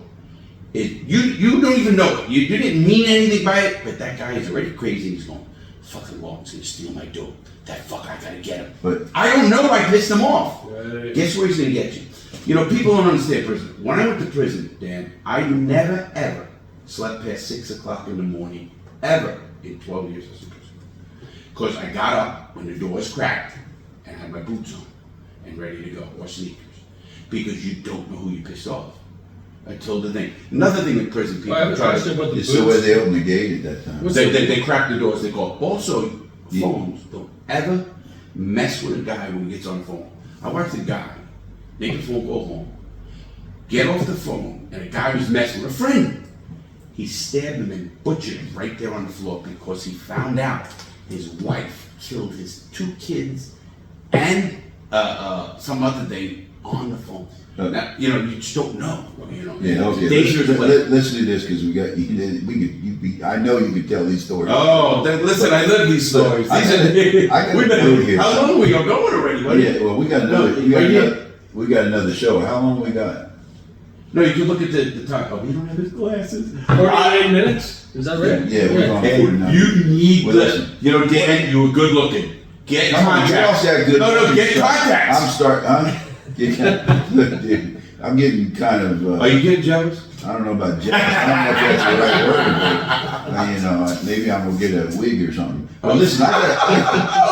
you don't even know it. You didn't mean anything by it, but that guy is already crazy, and he's going, fucking Lawton's gonna steal my dope. That fucker, I gotta get him. But I don't know, I pissed him off. Right. Guess where he's gonna get you? You know, people don't understand prison. When I went to prison, Dan, I never ever slept past 6 o'clock in the morning, ever, in 12 years as a prison. Because I got up when the doors cracked and had my boots on and ready to go, or sneakers. Because you don't know who you pissed off. I told the thing. Another thing with prison people I have a try question about the it's the way boots. they open the gate at that time. What's they crack the doors, they call. Also, phones, don't ever mess with a guy when he gets on the phone. I watched a guy make a phone call home, get off the phone, and a guy was messing with a friend. He stabbed him and butchered him right there on the floor because he found out his wife killed his 2 kids and some other thing on the phone. Now, you know, you just don't know. You know, Yeah, okay. dangerous place. Let's do this because I know you can tell these stories. Oh, then listen, I love these stories. I got We've to do it here. How long are we going already? buddy? Yeah, well, we got another show. How long we got? No, you can look at the time. Oh, we don't have his glasses. 48 minutes? Is that right? Yeah, we're going Hey, 49. you need Well, the, listen. you know, Dan, you were good looking. Get Come on, you're all contacts. that good. No, get I'm contacts. Look, dude, I'm getting kind of. Are you getting jealous? I don't know about jealous. I don't know if that's the right word, but you know, maybe I'm gonna get a wig or something. But listen, I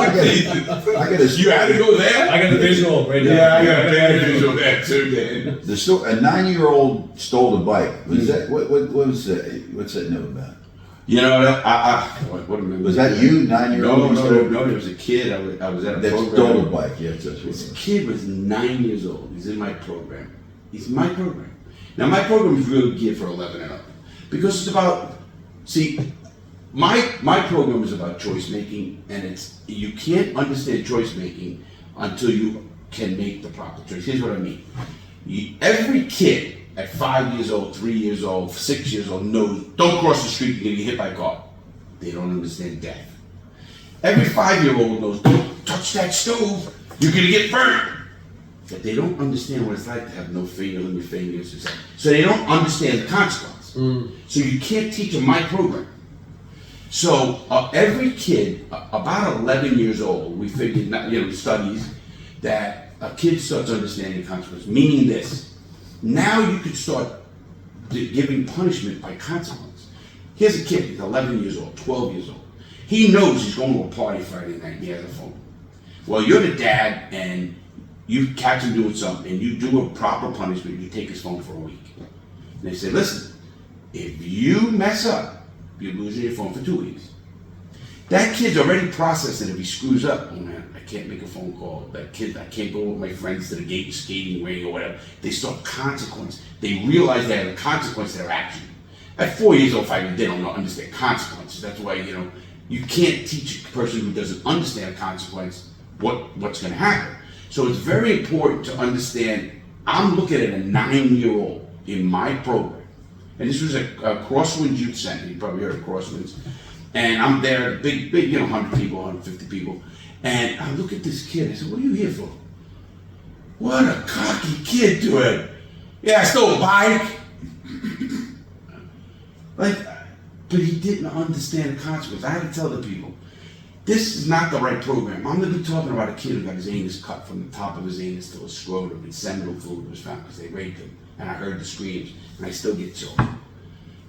got a You had to go there? I got the visual right now. Yeah, I got a bad visual there too, Dan. The a 9-year-old stole a bike. Was that what was that? What's that note about? You know, what Was that you, 9-year-old? No, there was a kid. I was at a That program. stole a bike. Yes, that's what it This was. kid was 9 years old. He's in my program. He's in my program. Now, my program is really geared for 11 and up. Because it's about, see, my program is about choice making, and you can't understand choice making until you can make the proper choice. Here's what I mean. Every kid at 5 years old, 3 years old, 6 years old knows, don't cross the street, you're gonna get hit by a car. They don't understand death. Every 5-year-old knows, don't touch that stove, you're gonna get burnt. But they don't understand what it's like to have no finger in your fingers. So they don't understand the consequence. So you can't teach them my program. So every kid, about 11 years old, we figured, studies, that a kid starts understanding the consequence, meaning this. Now you could start giving punishment by consequence. Here's a kid, he's 11 years old, 12 years old. He knows he's going to a party Friday night and he has a phone. Well, you're the dad and you catch him doing something and you do a proper punishment, you take his phone for a week. And they say, listen, if you mess up, you're losing your phone for 2 weeks. That kid's already processed it. If he screws up, oh man, I can't make a phone call. That kid, I can't go with my friends to the skating ring or whatever. They start consequence. They realize they have a consequence to their action. At 4 years old, 5 years, they don't understand consequences. That's why, you can't teach a person who doesn't understand a consequence what's going to happen. So it's very important to understand, I'm looking at a 9-year-old in my program. And this was a Crosswinds Youth Center. You probably heard of Crosswinds. And I'm there, big, 100 people, 150 people. And I look at this kid, I said, what are you here for? What a cocky kid doing. Yeah, I stole a bike. But he didn't understand the consequence. I had to tell the people, this is not the right program. I'm going to be talking about a kid who got his anus cut from the top of his anus to his scrotum, and seminal fluid was found because they raped him. And I heard the screams, and I still get choked.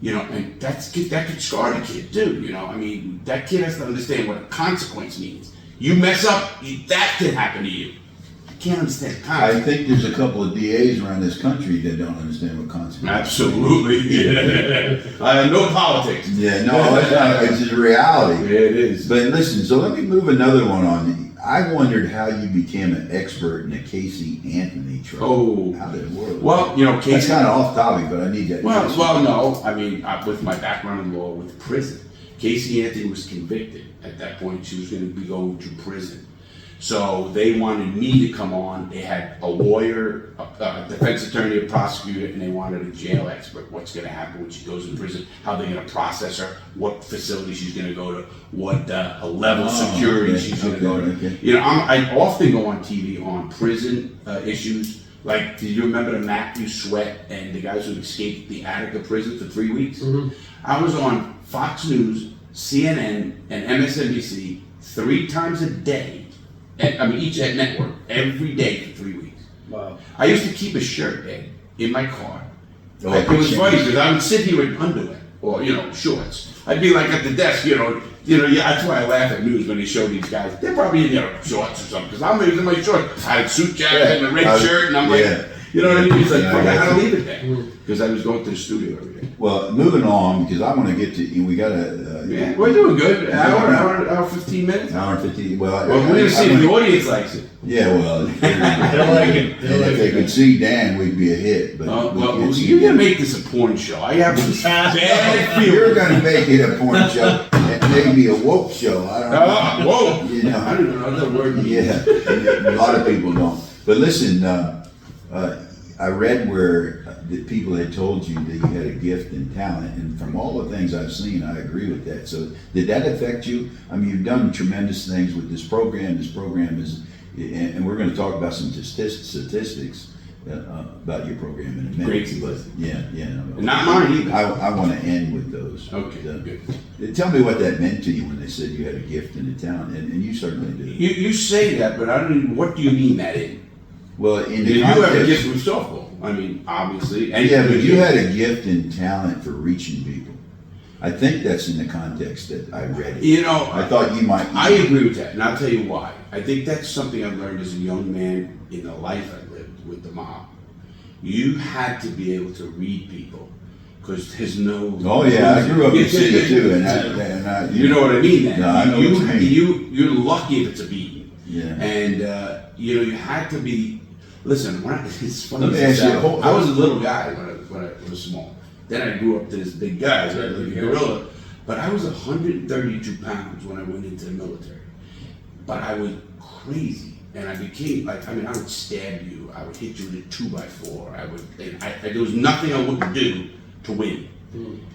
You know, and that could scar the kid too. You know, I mean, that kid has to understand what a consequence means. You mess up, that can happen to you. Can't understand I think there's a couple of DAs around this country that don't understand what consequences. Absolutely. Yeah. No politics. Yeah, no, it's not. It's just reality. Yeah, it is. But listen, so let me move another one on. I wondered how you became an expert in the Casey Anthony trial. Oh. How did it work? Well, you know, That's Casey. kind of off topic, but I need that. Well, no. I mean, with my background in law with prison, Casey Anthony was convicted. At that point, she was going to be going to prison. So they wanted me to come on. They had a lawyer, a defense attorney, a prosecutor, and they wanted a jail expert. What's going to happen when she goes to prison? How they're going to process her? What facility she's going to go to? What level of security okay, she's going to go to? okay. You know, I often go on TV on prison issues. Like, do you remember the Matthew Sweat and the guys who escaped the Attica prison for 3 weeks? Mm-hmm. I was on Fox News, CNN, and MSNBC 3 times a day. Each network, every day for 3 weeks. Wow. I used to keep a shirt, Ed, in my car. Oh, It was okay. funny because I would sit here in underwear or, shorts. I'd be like at the desk, yeah, that's why I laugh at news when they show these guys. They're probably in their shorts or something because I'm in my shorts. I had a suit jacket and a red shirt and I'm like, you know what I mean? It's like, Yeah, fuck, I had to yeah. leave it there because I was going to the studio every day. Well, moving on because I want to get to. We got a. Yeah, we're doing good. Hour, 15 minutes. Hour and 50. Well, Well, we're going to see if the audience likes it. Yeah, well, They'll like it. They'll like if they it. could see Dan, we'd be a hit. But we Well, can't see you're going to Dan. make this a porn show. I have this bad feeling. You're going to make it a porn show and maybe a woke show. I don't know. Whoa! You know. I don't even know that word means. Yeah, a lot of people don't. But listen, I read where the people had told you that you had a gift and talent, and from all the things I've seen, I agree with that. So did that affect you? I mean, you've done tremendous things with this program. This program is, and we're going to talk about some statistics about your program in a minute. Great But statistics. yeah. No. Not mine either. I want to end with those. Okay, good. Tell me what that meant to you when they said you had a gift and a talent, and you certainly do. You say that, but I don't even, what do you mean that in? Well, in Did the you have a context, gift with softball? I mean, obviously. And yeah, but you had a gift and talent for reaching people. I think that's in the context that I read it. I thought you might. I agree with that, and I'll tell you why. I think that's something I learned as a young man in the life I lived with the mob. You had to be able to read people, because there's no. Oh yeah, I grew up in the city too, and I you know what I mean. Then No, I know what you mean. You're lucky if it's a beating. Yeah. And you had to be. Listen, it's funny. Let me ask you, I was a little guy when I was small. Then I grew up to this big guy, right, like a gorilla. But I was 132 pounds when I went into the military. But I was crazy, and I became I would stab you. I would hit you with a 2x4. There was nothing I wouldn't do to win.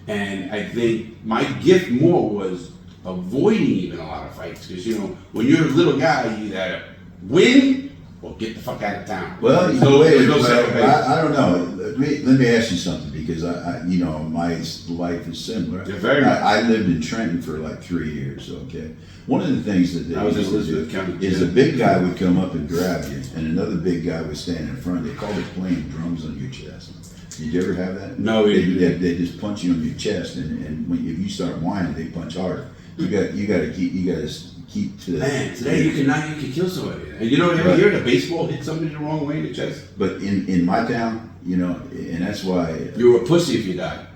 And I think my gift more was avoiding even a lot of fights, because when you're a little guy, you either win or get the fuck out of town. Well, There's no second base. I don't know. Let me ask you something, because my life is similar. Yeah, very much. I lived in Trenton for like 3 years. Okay, one of the things that they I was in used to Elizabeth do County, is too. a big guy would come up and grab you, and another big guy would stand in front. They called it playing drums on your chest. Did you ever have that? No, we didn't. They just punch you on your chest, and if you start whining, they punch harder. You got to keep to that. Man, today you can kill somebody. And you ever hear the baseball hit somebody the wrong way in the chest? But in my town, and that's why. You were a pussy if you died.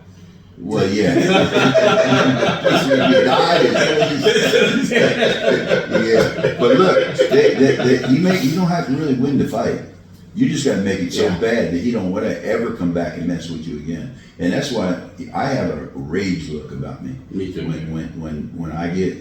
Well, yeah. You died. Yeah, but look, you don't have to really win the fight. You just got to make it so bad that he don't want to ever come back and mess with you again. And that's why I have a rage look about me. Me too. When I get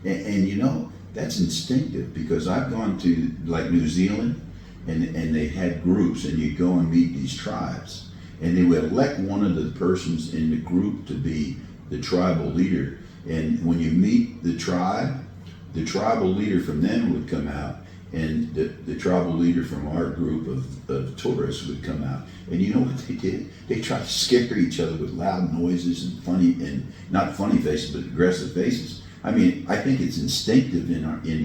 and that's instinctive, because I've gone to like New Zealand, and they had groups, and you go and meet these tribes, and they would elect one of the persons in the group to be the tribal leader. And when you meet the tribal leader from them would come out, and the tribal leader from our group of tourists would come out. And you know what they did? They tried to scare each other with loud noises and not funny faces, but aggressive faces. I mean, I think it's instinctive in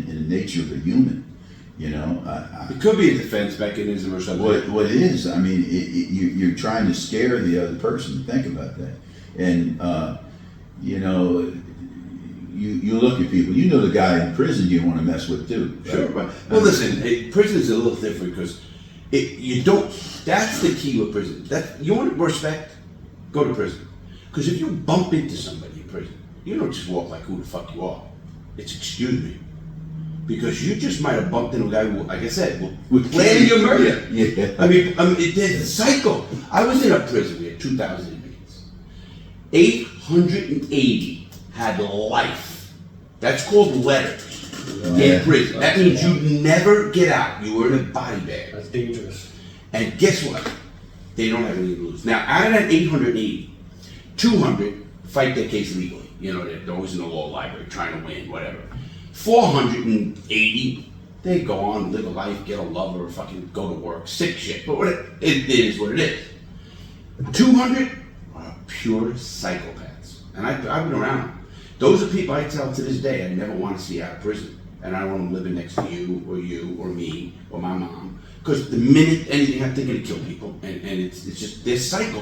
the nature of a human. It could be a defense mechanism or something. What it is, I mean, you're trying to scare the other person. Think about that. And you know, you look at people. You know the guy in prison you want to mess with too. Right? Sure, but well, listen, prison is a little different because you don't. That's the key with prison. That you want respect, go to prison. Because if you bump into somebody in prison, you don't just walk like who the fuck you are. It's excuse me, because you just might have bumped into a guy who, like I said, would plan your murder. Yeah. I mean, it's a cycle. I was in a prison. We had 2,000 inmates. 880 had life. That's called letters in prison. That means you never get out. You were in a body bag. That's dangerous. And guess what? They don't have any to lose. Now, out of that 880, 200 fight their case legally. You know, they're always in the law library trying to win, whatever. 480, they go on, live a life, get a lover, fucking go to work, sick shit. But what it is what it is. 200 are pure psychopaths. And I've been around them. Those are people I tell to this day I never want to see out of prison. And I don't want them living next to you or me or my mom. Because the minute anything, I'm thinking to kill people. And it's just this cycle.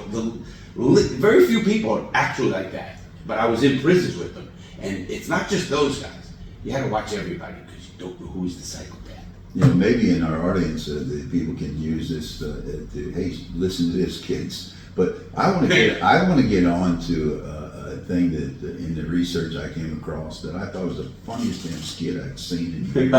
Very few people are actually like that. But I was in prisons with them. And it's not just those guys. You had to watch everybody because you don't know who's the psychopath. You know, maybe in our audience, the people can use this to, hey, listen to this, kids. But I want to get on to a thing that in the research I came across that I thought was the funniest damn skit I'd seen in years.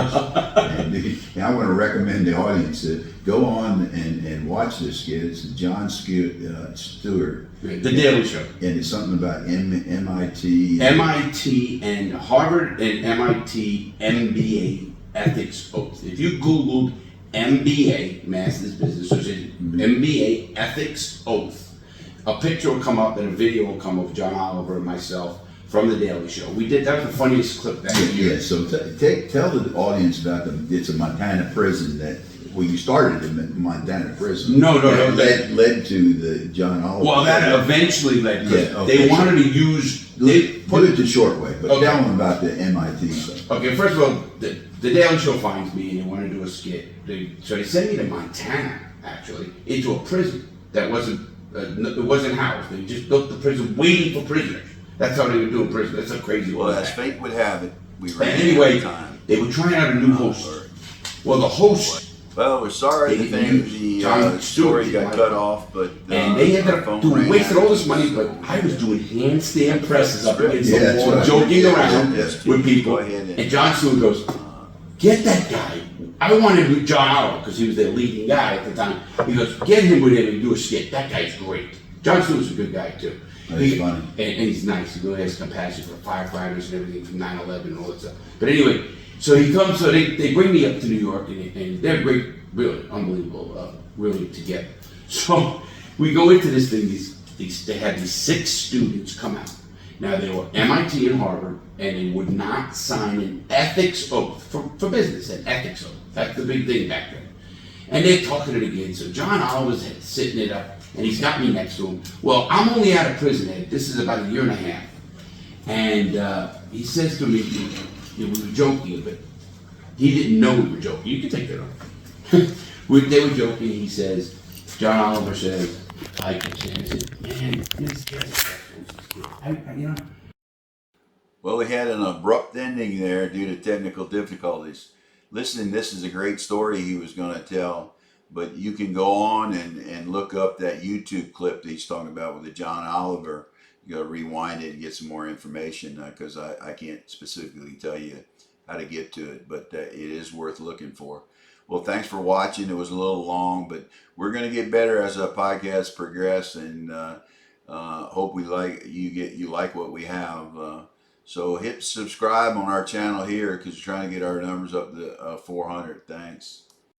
and I want to recommend the audience to go on and watch this skit. It's Jon Stewart. The Daily Show. And it's something about MIT. MIT and Harvard and MIT MBA ethics oath. If you Googled MBA, Master's Business Association, MBA ethics oath, a picture will come up and a video will come of John Oliver and myself from the Daily Show. That was the funniest clip that year. Yeah, so tell the audience about it's a Montana prison that. Well, you started in Montana prison. No. That led to the John Oliver. Well, that eventually led. Okay, they wanted to use. They put it the short way, but okay. Tell them about the MIT stuff. Okay, first of all, the Daily Show finds me and they want to do a skit. So they sent me to Montana, actually, into a prison that wasn't. It wasn't housed. They just built the prison, waiting for prisoners. That's how they would do a prison. That's a crazy. Well, as fate would have it, we ran anyway, out of time. They were trying out a new host. Well, the host. Well, we're sorry the story got cut off, but and they ended up wasted all this money. But I was doing handstand presses up against the wall, joking around with people. And Jon Stewart goes, "Get that guy." I wanted John Oliver because he was their leading guy at the time. He goes, "Get him with him and do a skit. That guy's great." Jon Stewart's a good guy too. That's funny. And he's nice. He really has compassion for firefighters and everything from 9/11 and all that stuff. But anyway. So he comes. So they bring me up to New York, and they're great, really unbelievable, really together. So we go into this thing. They had these 6 students come out. Now they were MIT and Harvard, and they would not sign an ethics oath for business. An ethics oath. That's the big thing back then. And they're talking it again. So John Oliver's sitting it up, and he's got me next to him. Well, I'm only out of prison, Ed. This is about a year and a half, and he says to me. We were joking, but he didn't know we were joking. You can take that off. They were joking. He says, John Oliver says, I said, man, this guy's you know. Well, we had an abrupt ending there due to technical difficulties. Listen, this is a great story he was going to tell, but you can go on and look up that YouTube clip that he's talking about with the John Oliver. You got to rewind it and get some more information because I can't specifically tell you how to get to it, but it is worth looking for. Well, thanks for watching. It was a little long, but we're going to get better as our podcast progress, and hope you like what we have. So hit subscribe on our channel here because we're trying to get our numbers up to 400. Thanks.